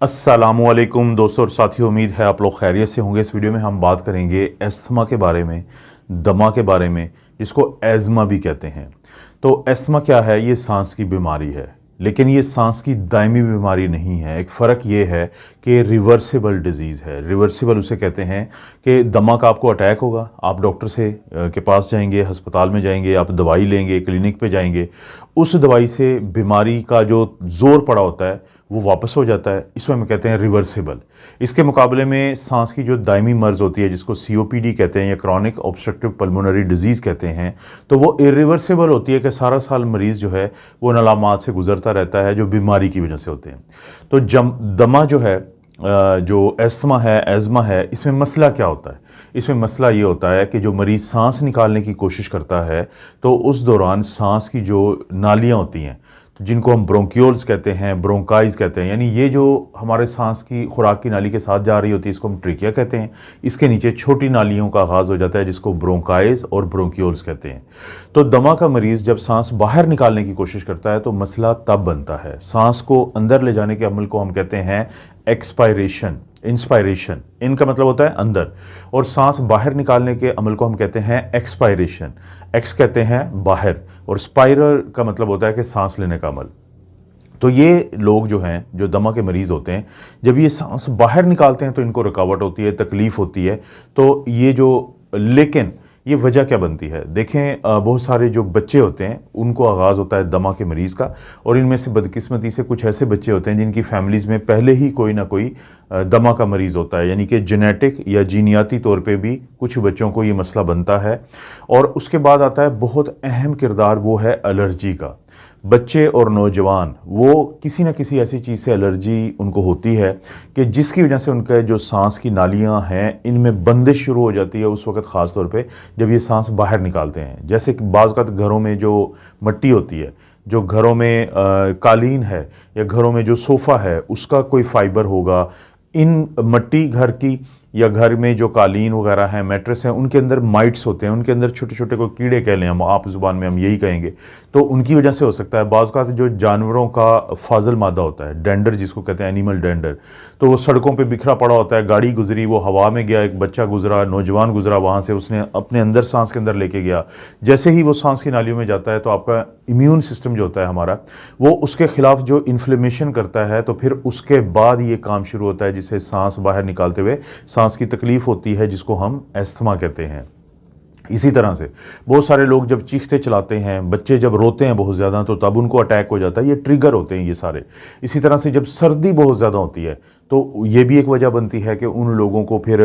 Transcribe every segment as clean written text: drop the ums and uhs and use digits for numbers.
अस्सलामुअलैकुम दोस्तों और साथियों, उम्मीद है आप लोग खैरियत से होंगे। इस वीडियो में हम बात करेंगे एस्थमा के बारे में, दमा के बारे में, जिसको एज़मा भी कहते हैं। तो एस्थमा क्या है? ये सांस की बीमारी है, लेकिन ये सांस की दायमी बीमारी नहीं है। एक फ़र्क ये है कि रिवर्सिबल डिज़ीज़ है। रिवर्सिबल उसे कहते हैं कि दमा का आपको अटैक होगा, आप डॉक्टर से के पास जाएंगे, अस्पताल में जाएंगे, आप दवाई लेंगे, क्लिनिक पे जाएंगे, उस दवाई से बीमारी का जो ज़ोर पड़ा होता है वो वापस हो जाता है। इसको हम कहते हैं रिवर्सिबल। इसके मुकाबले में सांस की जो दायमी मर्ज़ होती है, जिसको COPD कहते हैं या क्रॉनिक ऑब्स्ट्रक्टिव पल्मोनरी डिजीज़ कहते हैं, तो वो इरिवर्सिबल होती है कि सारा साल मरीज़ जो है वो अलामात से गुजरता रहता है जो बीमारी की वजह से होते हैं। तो दमा जो है, जो एस्थमा है, एज़मा है, इसमें मसला क्या होता है? इसमें मसला ये होता है कि जो मरीज़ सांस निकालने की कोशिश करता है तो उस दौरान सांस की जो नालियाँ होती हैं, तो जिनको हम ब्रोंक्यूल्स कहते हैं, ब्रोंकाइज कहते हैं, यानी ये जो हमारे सांस की खुराक की नाली के साथ जा रही होती है, इसको हम ट्रिकिया कहते हैं। इसके नीचे छोटी नालियों का आगाज़ हो जाता है जिसको ब्रोंकाइज और ब्रोंक्यूल्स कहते हैं। तो दमा का मरीज़ जब सांस बाहर निकालने की कोशिश करता है तो मसला तब बनता है। सांस को अंदर ले जाने के अमल को हम कहते हैं एक्सपायरेशन, इंस्पायरेशन, इनका मतलब होता है अंदर, और सांस बाहर निकालने के अमल को हम कहते हैं एक्सपायरेशन। एक्स कहते हैं बाहर और स्पाइरल का मतलब होता है कि सांस लेने का अमल। तो ये लोग जो हैं, जो दमा के मरीज़ होते हैं, जब ये सांस बाहर निकालते हैं तो इनको रुकावट होती है, तकलीफ़ होती है। तो ये जो, लेकिन ये वजह क्या बनती है? देखें, बहुत सारे जो बच्चे होते हैं उनको आगाज़ होता है दमा के मरीज़ का, और इनमें से बदकिस्मती से कुछ ऐसे बच्चे होते हैं जिनकी फैमिलीज़ में पहले ही कोई ना कोई दमा का मरीज़ होता है, यानी कि जेनेटिक या जीनियाती तौर पे भी कुछ बच्चों को ये मसला बनता है। और उसके बाद आता है बहुत अहम किरदार, वो है एलर्जी का। बच्चे और नौजवान वो किसी न किसी ऐसी चीज़ से एलर्जी उनको होती है कि जिसकी वजह से उनका जो सांस की नालियां हैं इनमें बंदिश शुरू हो जाती है उस वक्त, ख़ास तौर पे जब ये सांस बाहर निकालते हैं। जैसे कि बाज़ औक़ात घरों में जो मिट्टी होती है, जो घरों में कालीन है या घरों में जो सोफ़ा है, उसका कोई फाइबर होगा, इन मिट्टी घर की या घर में जो कालीन वगैरह हैं, मैट्रेस हैं, उनके अंदर माइट्स होते हैं, उनके अंदर छोटे छोटे कोई कीड़े कह लें हम, आप ज़ुबान में हम यही कहेंगे, तो उनकी वजह से हो सकता है। बाज़ औक़ात जो जानवरों का फाजल मादा होता है, डेंडर जिसको कहते हैं, एनिमल डेंडर, तो वो सड़कों पे बिखरा पड़ा होता है। गाड़ी गुजरी, वो हवा में गया, एक बच्चा गुजरा, नौजवान गुजरा, वहाँ से उसने अपने अंदर सांस के अंदर लेके गया। जैसे ही वो सांस की नालियों में जाता है तो आपका इम्यून सिस्टम जो होता है हमारा, वो उसके ख़िलाफ़ जो इन्फ्लेमेशन करता है, तो फिर उसके बाद ये काम शुरू होता है जिससे सांस बाहर निकालते हुए सांस की तकलीफ़ होती है, जिसको हम एस्थमा कहते हैं। इसी तरह से बहुत सारे लोग जब चीखते चलाते हैं, बच्चे जब रोते हैं बहुत ज़्यादा, तो तब उनको अटैक हो जाता है। ये ट्रिगर होते हैं ये सारे। इसी तरह से जब सर्दी बहुत ज़्यादा होती है तो ये भी एक वजह बनती है कि उन लोगों को फिर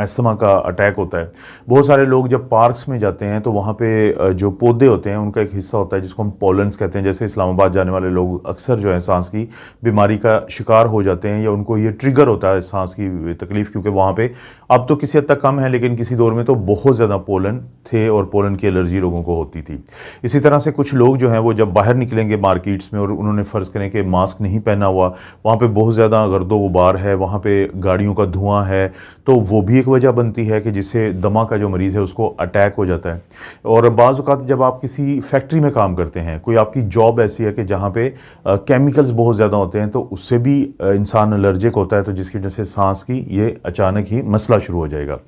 एस्थमा का अटैक होता है। बहुत सारे लोग जब पार्क्स में जाते हैं तो वहाँ पे जो पौधे होते हैं उनका एक हिस्सा होता है जिसको हम पोलन्स कहते हैं। जैसे इस्लामाबाद जाने वाले लोग अक्सर जो है सांस की बीमारी का शिकार हो जाते हैं, या उनको ये ट्रिगर होता है सांस की तकलीफ़, क्योंकि वहाँ पर अब तो किसी हद तक कम है, लेकिन किसी दौर में तो बहुत ज़्यादा पोलन थे और पोलन की एलर्जी लोगों को होती थी। इसी तरह से कुछ लोग जो हैं वो जब बाहर निकलेंगे मार्केट्स में और उन्होंने फ़र्ज़ करें कि मास्क नहीं पहना हुआ, वहाँ पे बहुत ज़्यादा गर्दो गुबार है, वहाँ पे गाड़ियों का धुआं है, तो वो भी एक वजह बनती है कि जिससे दमा का जो मरीज़ है उसको अटैक हो जाता है। और बाज़ औक़ात जब आप किसी फैक्ट्री में काम करते हैं, कोई आपकी जॉब ऐसी है कि जहाँ पे केमिकल्स बहुत ज़्यादा होते हैं, तो उससे भी इंसान एलर्जिक होता है, तो जिसकी वजह से सांस की ये अचानक ही मसला शुरू हो जाएगा।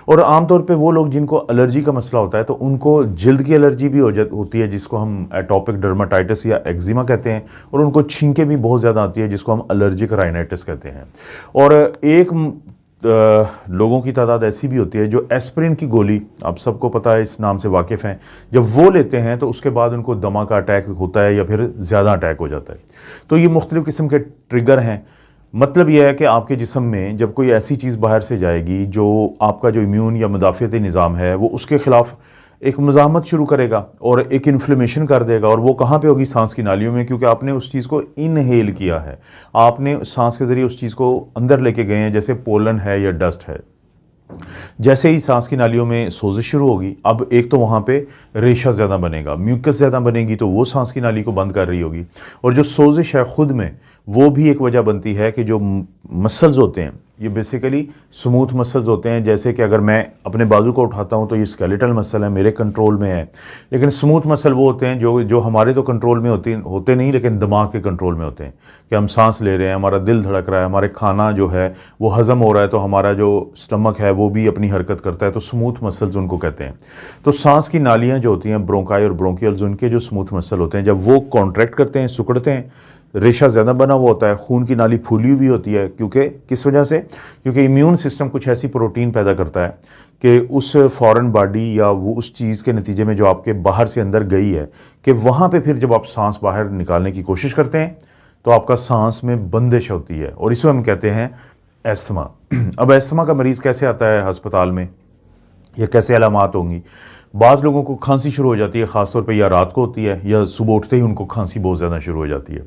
और आमतौर पर वो लोग जिनको एलर्जी का मसला होता है तो उनको जल्द की एलर्जी भी होती है, जिसको हम एटोपिक डर्माटाइटिस या एक्जिमा कहते हैं, और उनको छींकें भी बहुत ज़्यादा आती है, जिसको हम एलर्जिक राइनाइटिस कहते हैं। और एक लोगों की तादाद ऐसी भी होती है जो एस्पिरिन की गोली, आप सबको पता है, इस नाम से वाकिफ़ हैं, जब वो लेते हैं तो उसके बाद उनको दमा का अटैक होता है या फिर ज़्यादा अटैक हो जाता है। तो ये मुख्तलिफ़ किस्म के ट्रिगर हैं। मतलब यह है कि आपके जिस्म में जब कोई ऐसी चीज़ बाहर से जाएगी जो आपका जो इम्यून या मुदाफ़ियती निज़ाम है वो उसके ख़िलाफ़ एक मज़ाहमत शुरू करेगा और एक इन्फ्लेमेशन कर देगा, और वो कहाँ पे होगी? सांस की नालियों में, क्योंकि आपने उस चीज़ को इनहेल किया है, आपने सांस के ज़रिए उस चीज़ को अंदर लेके गए हैं, जैसे पोलन है या डस्ट है। जैसे ही सांस की नालियों में सोजिश शुरू होगी, अब एक तो वहाँ पे रेशा ज़्यादा बनेगा, म्यूकस ज़्यादा बनेगी, तो वो सांस की नाली को बंद कर रही होगी। और जो सोजिश है ख़ुद में, वो भी एक वजह बनती है कि जो मसल्स होते हैं ये बेसिकली स्मूथ मसल्स होते हैं। जैसे कि अगर मैं अपने बाजू को उठाता हूँ तो ये स्केलेटल मसल है, मेरे कंट्रोल में है। लेकिन स्मूथ मसल वो होते हैं जो हमारे तो कंट्रोल में होते नहीं, लेकिन दिमाग के कंट्रोल में होते हैं। कि हम सांस ले रहे हैं, हमारा दिल धड़क रहा है, हमारे खाना जो है वो हज़म हो रहा है, तो हमारा जो स्टमक है वो भी अपनी हरकत करता है। तो स्मूथ मसल्स उनको कहते हैं। तो सांस की नालियाँ जो होती हैं, ब्रोंकाई और ब्रोंकियल्स, उनके जो स्मूथ मसल होते हैं, जब वो कॉन्ट्रैक्ट करते हैं, सिकुड़ते हैं, रेशा ज़्यादा बना हुआ होता है, खून की नाली फूली हुई होती है। क्योंकि किस वजह से? क्योंकि इम्यून सिस्टम कुछ ऐसी प्रोटीन पैदा करता है कि उस फॉरेन बॉडी या वो उस चीज़ के नतीजे में जो आपके बाहर से अंदर गई है, कि वहाँ पे फिर जब आप सांस बाहर निकालने की कोशिश करते हैं तो आपका सांस में बंदिश होती है, और इसे हम कहते हैं एस्थमा। अब एस्थमा का मरीज़ कैसे आता है अस्पताल में, या कैसे अलामात होंगी? बाज़ लोगों को खांसी शुरू हो जाती है, ख़ासतौर पे या रात को होती है या सुबह उठते ही उनको खांसी बहुत ज़्यादा शुरू हो जाती है।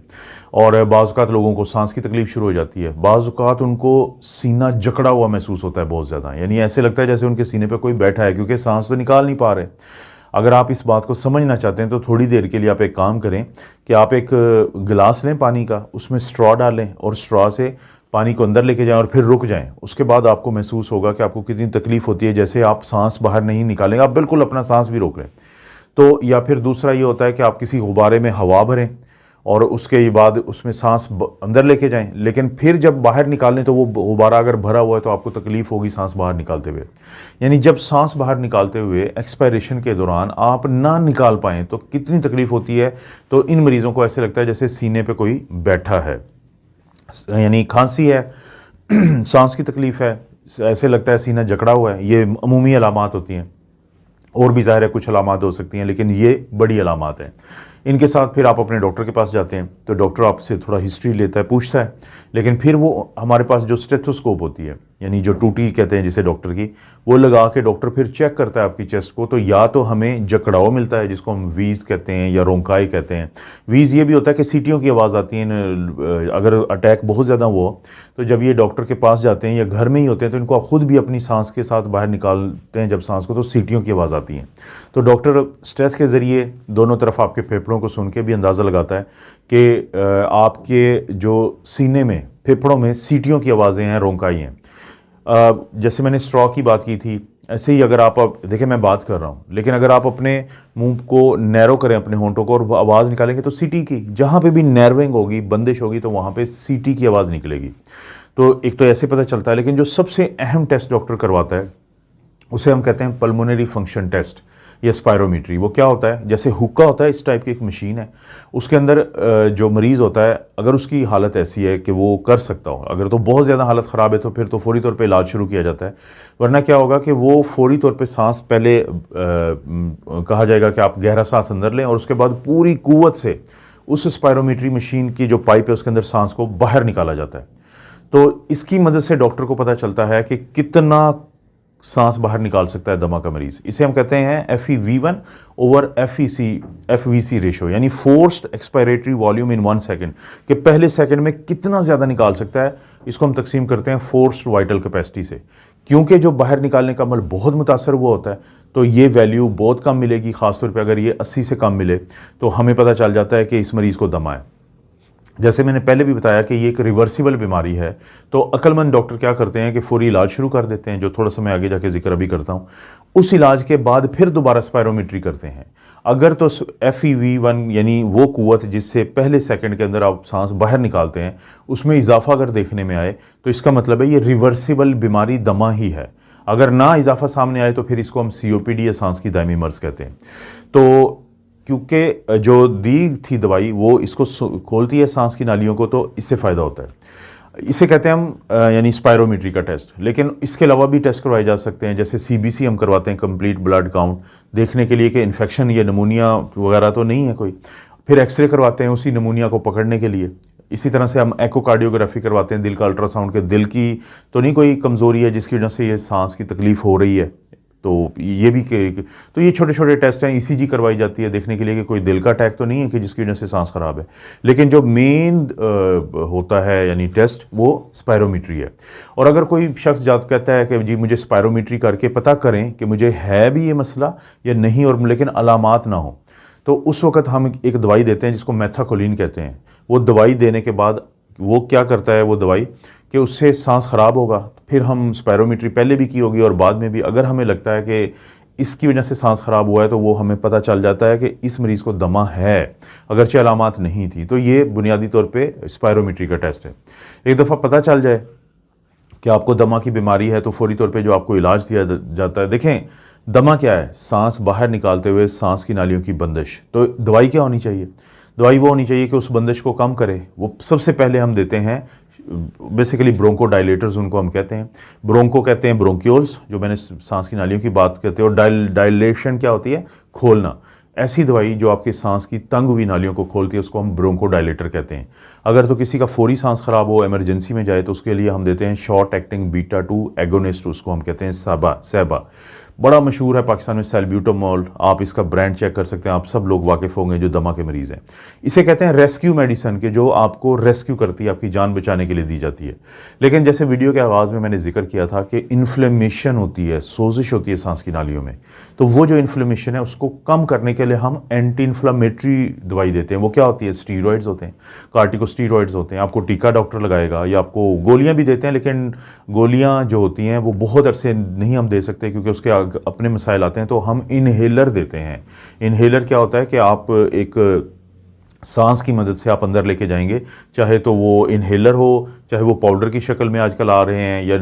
और बाज़ औक़ात लोगों को सांस की तकलीफ़ शुरू हो जाती है। बाज़ औक़ात उनको सीना जकड़ा हुआ महसूस होता है बहुत ज़्यादा, यानी ऐसे लगता है जैसे उनके सीने पे कोई बैठा है, क्योंकि सांस तो निकाल नहीं पा रहे। अगर आप इस बात को समझना चाहते हैं तो थोड़ी देर के लिए आप एक काम करें कि आप एक गिलास लें पानी का, उसमें स्ट्रॉ डालें और स्ट्रॉ से पानी को अंदर लेके जाएं और फिर रुक जाएं। उसके बाद आपको महसूस होगा कि आपको कितनी तकलीफ़ होती है, जैसे आप सांस बाहर नहीं निकालेंगे, आप बिल्कुल अपना सांस भी रोक लें। तो या फिर दूसरा ये होता है कि आप किसी गुब्बारे में हवा भरें और उसके बाद उसमें सांस अंदर लेके जाएं, लेकिन फिर जब बाहर निकालें तो वो गुब्बारा अगर भरा हुआ है तो आपको तकलीफ़ होगी सांस बाहर निकालते हुए। यानी जब सांस बाहर निकालते हुए एक्सपायरेशन के दौरान आप ना निकाल पाएँ तो कितनी तकलीफ़ होती है। तो इन मरीज़ों को ऐसे लगता है जैसे सीने पर कोई बैठा है, यानी खांसी है, सांस की तकलीफ़ है, ऐसे लगता है सीना जकड़ा हुआ है। ये अमूमी अलामात होती हैं, और भी ज़ाहिर है कुछ अलामात हो सकती हैं, लेकिन ये बड़ी अलामात हैं। इनके साथ फिर आप अपने डॉक्टर के पास जाते हैं तो डॉक्टर आपसे थोड़ा हिस्ट्री लेता है, पूछता है, लेकिन फिर वो हमारे पास जो स्टेथोस्कोप होती है, यानी जो टूटी कहते हैं जिसे डॉक्टर की, वो लगा के डॉक्टर फिर चेक करता है आपकी चेस्ट को। तो या तो हमें जकड़ाव मिलता है जिसको हम वीज़ कहते हैं या रोंकाई कहते हैं। वीज़ ये भी होता है कि सीटियों की आवाज़ आती है, अगर अटैक बहुत ज़्यादा हुआ तो जब ये डॉक्टर के पास जाते हैं या घर में ही होते हैं तो इनको आप खुद भी अपनी सांस के साथ बाहर निकालते हैं जब सांस को, तो सीटियों की आवाज़ आती है। तो डॉक्टर स्टेथ के ज़रिए दोनों तरफ आपके फेफड़ों को सुन के भी अंदाज़ा लगाता है कि आपके जो सीने में, फेफड़ों में सीटियों की आवाज़ें हैं, रोंकाई हैं। जैसे मैंने स्ट्रॉ की बात की थी, ऐसे ही अगर आप देखिए मैं बात कर रहा हूँ, लेकिन अगर आप अपने मुंह को नैरो करें, अपने होंठों को, और आवाज़ निकालेंगे तो सीटी की, जहाँ पे भी नैरोइंग होगी, बंदिश होगी, तो वहाँ पे सीटी की आवाज़ निकलेगी। तो एक तो ऐसे पता चलता है। लेकिन जो सबसे अहम टेस्ट डॉक्टर करवाता है उसे हम कहते हैं पल्मोनरी फंक्शन टेस्ट या स्पायरोमीट्री। वो क्या होता है? जैसे हुक्का होता है, इस टाइप की एक मशीन है, उसके अंदर जो मरीज़ होता है, अगर उसकी हालत ऐसी है कि वो कर सकता हो, अगर तो बहुत ज़्यादा हालत ख़राब है तो फिर तो फौरी तौर पे इलाज शुरू किया जाता है। वरना क्या होगा कि वो फौरी तौर पे सांस पहले कहा जाएगा कि आप गहरा सांस अंदर लें और उसके बाद पूरी कुव्वत से उस स्पायरोमीट्री मशीन की जो पाइप है उसके अंदर सांस को बाहर निकाला जाता है। तो इसकी मदद से डॉक्टर को पता चलता है कि कितना सांस बाहर निकाल सकता है दमा का मरीज़। इसे हम कहते हैं FeV1 ओवर FVC रेशो, यानी फोर्स्ड एक्सपायरेटरी वॉल्यूम इन 1 सेकेंड, कि पहले सेकंड में कितना ज़्यादा निकाल सकता है। इसको हम तकसीम करते हैं फोर्स्ड वाइटल कैपेसिटी से। क्योंकि जो बाहर निकालने का अमल बहुत मुतासर हुआ होता है तो ये वैल्यू बहुत कम मिलेगी, ख़ासतौर पर अगर ये 80 से कम मिले तो हमें पता चल जाता है कि इस मरीज़ को दमा है। जैसे मैंने पहले भी बताया कि ये एक रिवर्सिबल बीमारी है, तो अक्लमंद डॉक्टर क्या करते हैं कि फौरी इलाज शुरू कर देते हैं, जो थोड़ा सा मैं आगे जाके जिक्र अभी करता हूँ। उस इलाज के बाद फिर दोबारा स्पायरोमीट्री करते हैं। अगर तो FeV1 यानी वो कुव्वत जिससे पहले सेकंड के अंदर आप सांस बाहर निकालते हैं, उसमें इजाफा अगर देखने में आए तो इसका मतलब है ये रिवर्सिबल बीमारी दमा ही है। अगर ना इजाफा सामने आए तो फिर इसको हम COPD या सांस की दायमी मर्ज कहते हैं। तो क्योंकि जो दी थी दवाई वो इसको खोलती है सांस की नालियों को, तो इससे फ़ायदा होता है। इसे कहते हैं हम यानी स्पायरोमीट्री का टेस्ट। लेकिन इसके अलावा भी टेस्ट करवाए जा सकते हैं, जैसे CBC हम करवाते हैं, कंप्लीट ब्लड काउंट, देखने के लिए कि इन्फेक्शन या नमूनिया वगैरह तो नहीं है कोई। फिर एक्सरे करवाते हैं उसी नमूनिया को पकड़ने के लिए। इसी तरह से हम एकोकार्डियोग्राफी करवाते हैं, दिल का अल्ट्रासाउंड, के दिल की तो नहीं कोई कमज़ोरी है जिसकी वजह से ये सांस की तकलीफ़ हो रही है। तो ये भी तो ये छोटे छोटे टेस्ट हैं। ECG करवाई जाती है देखने के लिए कि कोई दिल का अटैक तो नहीं है कि जिसकी वजह से सांस ख़राब है। लेकिन जो मेन होता है यानी टेस्ट, वो स्पायरोमीट्री है। और अगर कोई शख्स जात कहता है कि जी मुझे स्पायरोमीट्री करके पता करें कि मुझे है भी ये मसला या नहीं, और लेकिन अलामात ना हो, तो उस वक्त हम एक दवाई देते हैं जिसको मेथाकोलिन कहते हैं। वो दवाई देने के बाद वो क्या करता है वो दवाई कि उससे सांस ख़राब होगा, फिर हम स्पायरोमीट्री पहले भी की होगी और बाद में भी, अगर हमें लगता है कि इसकी वजह से सांस ख़राब हुआ है तो वो हमें पता चल जाता है कि इस मरीज़ को दमा है, अगरचे अलामात नहीं थी। तो ये बुनियादी तौर पे स्पायरोमीट्री का टेस्ट है। एक दफ़ा पता चल जाए कि आपको दमा की बीमारी है तो फौरी तौर पे जो आपको इलाज दिया जाता है, देखें दमा क्या है, सांस बाहर निकालते हुए सांस की नालियों की बंदिश। तो दवाई क्या होनी चाहिए, दवाई वो होनी चाहिए कि उस बंदिश को कम करे। वो सबसे पहले हम देते हैं बेसिकली ब्रोंको डायलेटर्स, उनको हम कहते हैं। ब्रोंको कहते हैं ब्रोंक्यूल्स, जो मैंने सांस की नालियों की बात करते हैं, और डायलेशन क्या होती है, खोलना। ऐसी दवाई जो आपकी सांस की तंग हुई नालियों को खोलती है उसको हम ब्रोंको डायलेटर कहते हैं। अगर तो किसी का फौरी सांस खराब हो, इमरजेंसी में जाए, तो उसके लिए हम देते हैं शॉर्ट एक्टिंग बीटा 2 एगोनिस्ट, उसको हम कहते हैं सैबा। बड़ा मशहूर है पाकिस्तान में सैल्ब्यूटामॉल, आप इसका ब्रांड चेक कर सकते हैं, आप सब लोग वाकिफ़ होंगे जो दमा के मरीज़ हैं। इसे कहते हैं रेस्क्यू मेडिसिन, के जो आपको रेस्क्यू करती है, आपकी जान बचाने के लिए दी जाती है। लेकिन जैसे वीडियो के आगाज़ में मैंने जिक्र किया था कि इन्फ्लेमेशन होती है, सोजिश होती है सांस की नालियों में, तो वो जो इन्फ्लेमेशन है उसको कम करने के लिए हम एंटी इन्फ्लामेटरी दवाई देते हैं। वो क्या होती है, स्टीरॉइड्स होते हैं, कार्टिकोस्टीरॉइड्स होते हैं। आपको टीका डॉक्टर लगाएगा या आपको गोलियाँ भी देते हैं, लेकिन गोलियाँ जो होती हैं वो बहुत अरसे नहीं हम दे सकते क्योंकि उसके अपने मसाइल आते हैं, तो हम इनहेलर देते हैं। इनहेलर क्या होता है कि आप एक सांस की मदद से आप अंदर लेके जाएंगे, चाहे तो वो इनहेलर हो, चाहे वो पाउडर की शक्ल में आजकल आ रहे हैं, या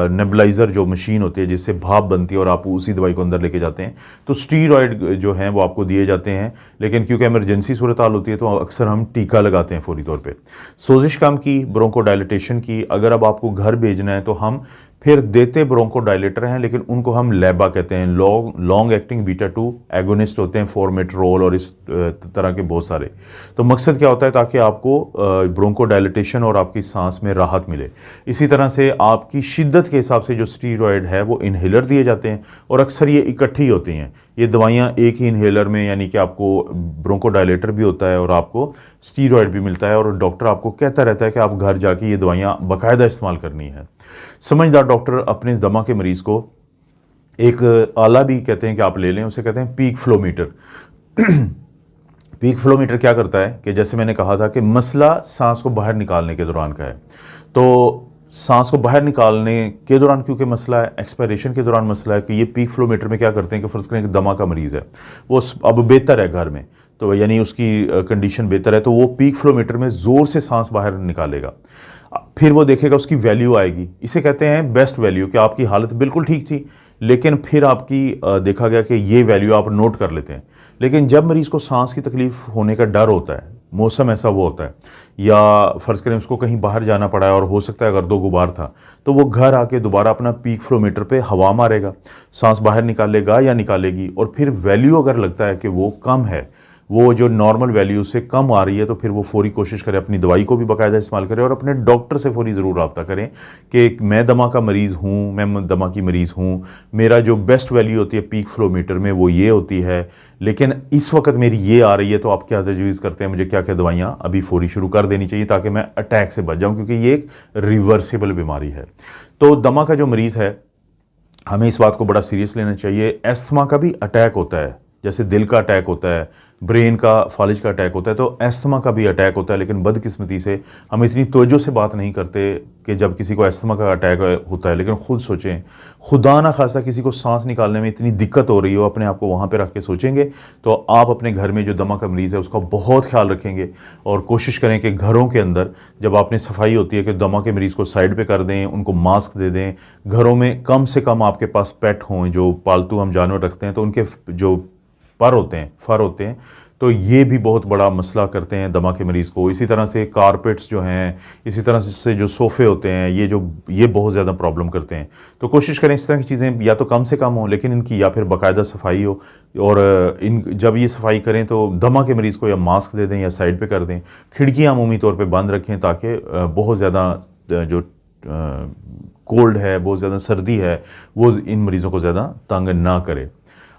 नेबुलाइज़र जो मशीन होती है जिससे भाप बनती है और आप उसी दवाई को अंदर लेके जाते हैं। तो स्टीरॉयड जो हैं वो आपको दिए जाते हैं, लेकिन क्योंकि इमरजेंसी सूरत हाल होती है तो अक्सर हम टीका लगाते हैं फौरी तौर पे। सोजिश कम की, ब्रोंको डायलिटेशन की, अगर अब आपको घर भेजना है तो हम फिर देते ब्रोंको डायलेटर हैं, लेकिन उनको हम लेबा कहते हैं, लॉन्ग एक्टिंग बीटा 2 एगोनिस्ट होते हैं, फॉर्मेट्रोल और इस तरह के बहुत सारे। तो मकसद क्या होता है, ताकि आपको ब्रोंको डायलिटेशन और आपकी सांस में राहत मिले। इसी तरह से आपकी शिद्दत के हिसाब से जो स्टीरॉयड है वो इनहेलर दिए जाते हैं, और अक्सर ये इकट्ठी होती हैं ये दवाइयाँ एक ही इनहेलर में, यानी कि आपको ब्रोंको डायलेटर भी होता है और आपको स्टीरॉयड भी मिलता है, और डॉक्टर आपको कहता रहता है कि आप घर जाके ये दवाइयाँ बाकायदा इस्तेमाल करनी है। समझदार डॉक्टर अपने दमा के मरीज़ को एक आला भी कहते हैं कि आप ले लें, उसे कहते हैं पीक फ्लोमीटर। पीक फ्लोमीटर क्या करता है कि जैसे मैंने कहा था कि मसला सांस को बाहर निकालने के दौरान का है, तो सांस को बाहर निकालने के दौरान क्योंकि मसला है, एक्सपायरेशन के दौरान मसला है, कि ये पीक फ्लोमीटर में क्या करते हैं कि फ़र्ज़ करें कि दमा का मरीज़ है, वो अब बेहतर है घर में, तो यानी उसकी कंडीशन बेहतर है, तो वो पीक फ्लोमीटर में ज़ोर से सांस बाहर निकालेगा। फिर वो देखेगा उसकी वैल्यू आएगी, इसे कहते हैं बेस्ट वैल्यू, कि आपकी हालत बिल्कुल ठीक थी लेकिन फिर आपकी देखा गया कि ये वैल्यू आप नोट कर लेते हैं। लेकिन जब मरीज़ को सांस की तकलीफ़ होने का डर होता है, मौसम ऐसा वो होता है, या फ़र्ज़ करें उसको कहीं बाहर जाना पड़ा है और हो सकता है गर्दो गुबार था, तो वो घर आके दोबारा अपना पीक फ्लोमीटर पे हवा मारेगा, सांस बाहर निकालेगा या निकालेगी, और फिर वैल्यू अगर लगता है कि वो कम है, वो जो नॉर्मल वैल्यू से कम आ रही है, तो फिर वो फौरी कोशिश करें, अपनी दवाई को भी बाकायदा इस्तेमाल करें, और अपने डॉक्टर से फौरी ज़रूर रब्ता करें कि मैं दमा का मरीज़ हूँ, मैं दमा की मरीज़ हूँ, मेरा जो बेस्ट वैल्यू होती है पीक फ्लोमीटर में वो ये होती है, लेकिन इस वक्त मेरी ये आ रही है, तो आप क्या तजवीज़ करते हैं, मुझे क्या क्या दवाइयाँ अभी फौरी शुरू कर देनी चाहिए ताकि मैं अटैक से बच जाऊँ, क्योंकि ये एक रिवर्सिबल बीमारी है। तो दमा का जो मरीज़ है, हमें इस बात को बड़ा सीरियस लेना चाहिए। एस्थमा का भी अटैक होता है, जैसे दिल का अटैक होता है, ब्रेन का, फालिज का अटैक होता है, तो एस्थमा का भी अटैक होता है। लेकिन बदकिस्मती से हम इतनी तवज्जो से बात नहीं करते कि जब किसी को एस्थमा का अटैक होता है, लेकिन खुद सोचें, खुदा ना खासा किसी को सांस निकालने में इतनी दिक्कत हो रही हो, अपने आप को वहाँ पे रख के सोचेंगे तो आप अपने घर में जो दमा का मरीज़ है उसका बहुत ख्याल रखेंगे, और कोशिश करें कि घरों के अंदर जब आपने सफाई होती है कि दमा के मरीज़ को साइड पर कर दें, उनको मास्क दे दें। घरों में कम से कम आपके पास पेट हों, जो पालतू हम जानवर रखते हैं, तो उनके जो फर होते हैं, तो ये भी बहुत बड़ा मसला करते हैं दमा के मरीज़ को। इसी तरह से कारपेट्स जो हैं, इसी तरह से जो सोफ़े होते हैं, ये बहुत ज़्यादा प्रॉब्लम करते हैं। तो कोशिश करें इस तरह की चीज़ें या तो कम से कम हो, लेकिन इनकी या फिर बाकायदा सफाई हो, और जब ये सफाई करें तो दमा के मरीज़ को या मास्क दे दें या साइड पे कर दें। खिड़कियाँ अमूमी तौर पे बंद रखें ताकि बहुत ज़्यादा जो कोल्ड है, बहुत ज़्यादा सर्दी है, वो इन मरीज़ों को ज़्यादा तंग ना करे।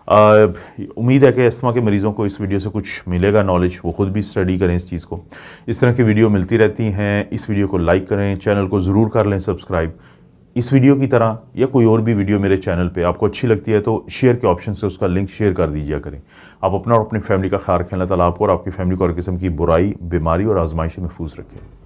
उम्मीद है कि अस्थमा के मरीज़ों को इस वीडियो से कुछ मिलेगा नॉलेज, वो ख़ुद भी स्टडी करें इस चीज़ को। इस तरह की वीडियो मिलती रहती हैं। इस वीडियो को लाइक करें, चैनल को ज़रूर कर लें सब्सक्राइब। इस वीडियो की तरह या कोई और भी वीडियो मेरे चैनल पे आपको अच्छी लगती है तो शेयर के ऑप्शन से उसका लिंक शेयर कर दीजिए करें। आप अपना और अपनी फैमिली का ख्याल रखें। अल्लाह ताला आपको और आपकी फैमिली को हर किस्म की बुराई, बीमारी और आजमाइश से महफूज रखें।